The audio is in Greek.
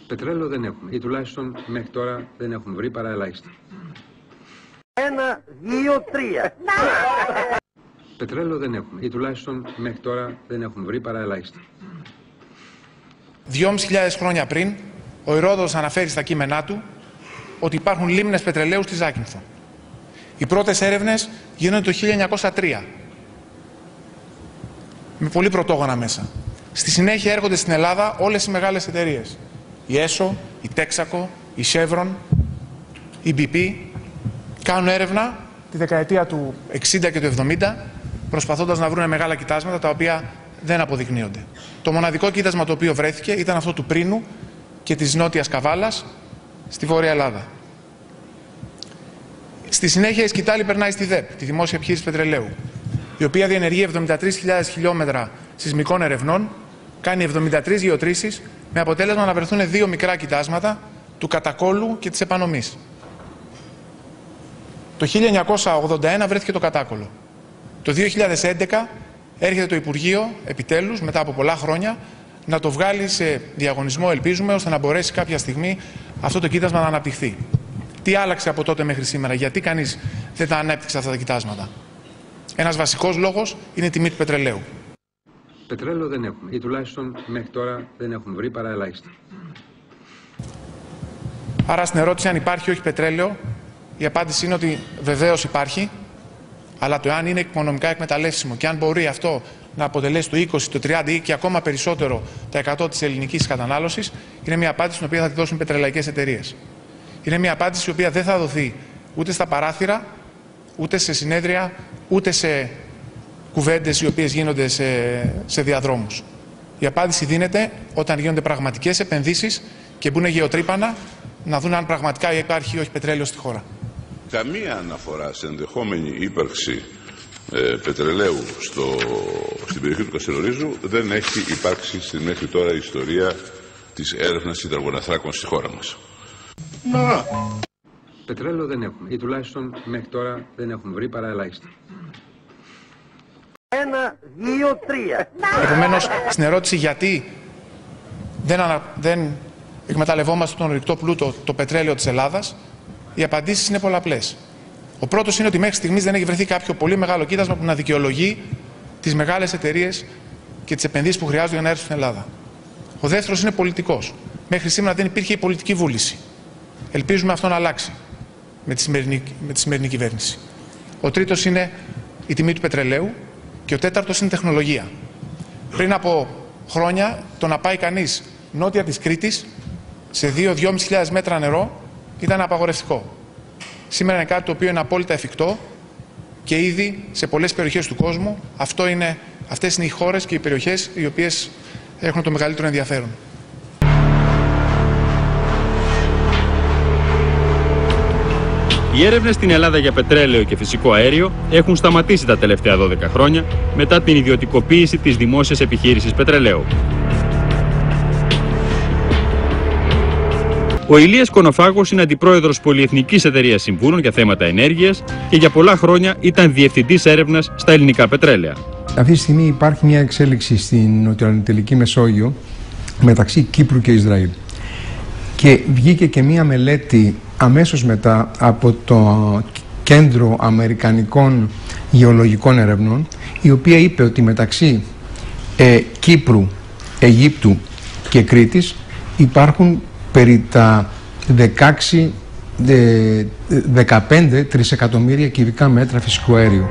Πετρέλαιο δεν έχουμε, ή τουλάχιστον μέχρι τώρα δεν έχουμε βρει παρά ελάχιστα. 1, 2, 3. Πετρέλαιο δεν έχουμε, ή τουλάχιστον μέχρι τώρα δεν έχουμε βρει παρά ελάχιστα. 2.500 χρόνια πριν, ο Ηρόδοτος αναφέρει στα κείμενά του ότι υπάρχουν λίμνες πετρελαίου στη Ζάκυνθο. Οι πρώτες έρευνες γίνονται το 1903, με πολύ πρωτόγωνα μέσα. Στη συνέχεια έρχονται στην Ελλάδα όλες οι μεγάλες εταιρείες. Η ΕΣΟ, η Τέξακο, η Σέβρον, η BP. Κάνουν έρευνα τη δεκαετία του 60 και του 70, προσπαθώντας να βρουν μεγάλα κοιτάσματα τα οποία δεν αποδεικνύονται. Το μοναδικό κοίτασμα το οποίο βρέθηκε ήταν αυτό του Πρίνου και της Νότιας Καβάλας στη Βόρεια Ελλάδα. Στη συνέχεια η σκητάλη περνάει στη ΔΕΠ, τη Δημόσια Επιχείρηση Πετρελαίου, η οποία διενεργεί 73.000 χιλιόμετρα σεισμικών ερευνών, κάνει 73 γεωτρήσεις, με αποτέλεσμα να βρεθούν 2 μικρά κοιτάσματα του Κατακόλου και της Επανομής. Το 1981 βρέθηκε το Κατάκολο. Το 2011 έρχεται το Υπουργείο, επιτέλους, μετά από πολλά χρόνια, να το βγάλει σε διαγωνισμό, ελπίζουμε, ώστε να μπορέσει κάποια στιγμή αυτό το κοίτασμα να αναπτυχθεί. Τι άλλαξε από τότε μέχρι σήμερα, γιατί κανείς δεν τα ανέπτυξε αυτά τα κοιτάσματα? Ένας βασικός λόγος είναι η τιμή του πετρελαίου. Πετρέλαιο δεν έχουμε, ή τουλάχιστον μέχρι τώρα δεν έχουμε βρει παρά ελάχιστα. Άρα στην ερώτηση αν υπάρχει ή όχι πετρέλαιο, η απάντηση είναι ότι βεβαίως υπάρχει, αλλά το εάν είναι οικονομικά εκμεταλλεύσιμο και αν μπορεί αυτό να αποτελέσει το 20, το 30 ή και ακόμα περισσότερο τα 100 της ελληνικής κατανάλωσης, είναι μια απάντηση την οποία θα τη δώσουν οι πετρελαϊκές εταιρείες. Είναι μια απάντηση η οποία δεν θα δοθεί ούτε στα παράθυρα, ούτε σε συνέδρια, ούτε σε κουβέντες οι οποίες γίνονται σε διαδρόμους. Η απάντηση δίνεται όταν γίνονται πραγματικές επενδύσεις και μπουν γεωτρύπανα να δουν αν πραγματικά υπάρχει ή όχι πετρέλαιο στη χώρα. Καμία αναφορά σε ενδεχόμενη ύπαρξη πετρελαίου στην περιοχή του Καστελορίζου δεν έχει υπάρξει στη μέχρι τώρα ιστορία της έρευνας υδρογοναθράκων στη χώρα μας. Πετρέλαιο δεν έχουμε, ή τουλάχιστον μέχρι τώρα δεν έχουμε βρει παρά ελάχιστα. 1, 2, 3. Επομένως, στην ερώτηση γιατί δεν εκμεταλλευόμαστε τον ορυκτό πλούτο, το πετρέλαιο της Ελλάδας, οι απαντήσεις είναι πολλαπλές. Ο πρώτος είναι ότι μέχρι στιγμής δεν έχει βρεθεί κάποιο πολύ μεγάλο κοίτασμα που να δικαιολογεί τις μεγάλες εταιρείες και τις επενδύσεις που χρειάζονται για να έρθουν στην Ελλάδα. Ο δεύτερος είναι πολιτικός. Μέχρι σήμερα δεν υπήρχε η πολιτική βούληση. Ελπίζουμε αυτό να αλλάξει με τη σημερινή κυβέρνηση. Ο τρίτος είναι η τιμή του πετρελαίου και ο τέταρτος είναι η τεχνολογία. Πριν από χρόνια το να πάει κανείς νότια της Κρήτης σε 2.000-2.500 μέτρα νερό ήταν απαγορευτικό. Σήμερα είναι κάτι το οποίο είναι απόλυτα εφικτό και ήδη σε πολλές περιοχές του κόσμου αυτές είναι οι χώρες και οι περιοχές οι οποίες έχουν το μεγαλύτερο ενδιαφέρον. Οι έρευνες στην Ελλάδα για πετρέλαιο και φυσικό αέριο έχουν σταματήσει τα τελευταία 12 χρόνια μετά την ιδιωτικοποίηση της Δημόσιας Επιχείρησης Πετρελαίου. Ο Ηλίας Κονοφάγος είναι αντιπρόεδρος Πολυεθνικής Εταιρείας Συμβούλων για θέματα ενέργειας και για πολλά χρόνια ήταν διευθυντής έρευνας στα ελληνικά πετρέλαια. Αυτή τη στιγμή υπάρχει μια εξέλιξη στην νοτιοανατολική Μεσόγειο μεταξύ Κύπρου και Ισραήλ. Και βγήκε και μια μελέτη αμέσως μετά από το Κέντρο Αμερικανικών Γεωλογικών Ερευνών, η οποία είπε ότι μεταξύ Κύπρου, Αιγύπτου και Κρήτης υπάρχουν περί τα 15 τρισεκατομμύρια κυβικά μέτρα φυσικού αέριου.